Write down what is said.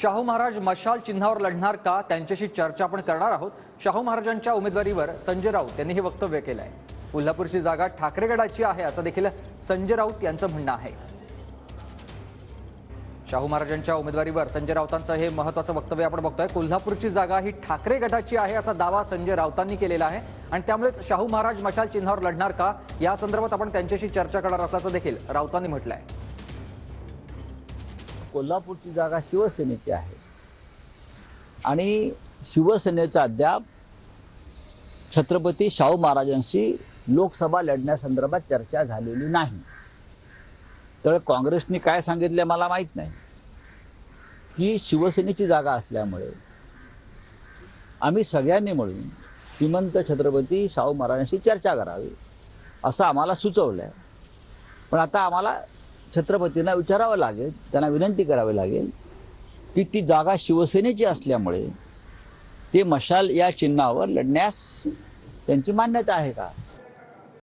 शाहू महाराज मशाल चिन्हावर लढणार का त्यांच्याशी चर्चा आपण करणार आहोत। शाहू महाराजांच्या उमेदवारीवर संजय राऊत यांनी हे वक्तव्य केलं आहे। कोल्हापूरची जागा ठाकरे गटाची आहे असं देखील संजय राऊत यांचं म्हणणं आहे। शाहू महाराजांच्या उमेदवारीवर संजय राऊतांचं हे महत्त्वाचं वक्तव्य आपण बघतोय। कोल्हापूरची जागा ही ठाकरे गटाची आहे असा दावा संजय राऊतांनी केलेला आहे आणि त्यामुळेच शाहू महाराज मशाल चिन्हावर लढणार का या संदर्भात आपण त्यांच्याशी चर्चा करणार असल्याचं देखील राऊतांनी म्हटलं आहे। कोल्हापूरची जागा शिवसेनेची आहे आणि शिवसेनेचा अद्याप छत्रपती शाहू महाराजांशी लोकसभा लढण्यासंदर्भात चर्चा झालेली नाही। तर काँग्रेसने काय सांगितले मला माहीत नाही की शिवसेनेची जागा असल्यामुळे आम्ही सगळ्यांनी मिळून श्रीमंत छत्रपती शाहू महाराजांशी चर्चा करावी असं आम्हाला सुचवलं आहे। पण आता आम्हाला छत्रपतींना विचारावं लागेल, त्यांना विनंती करावी लागेल की ती जागा शिवसेनेची असल्यामुळे ते मशाल या चिन्हावर लढण्यास त्यांची मान्यता आहे का।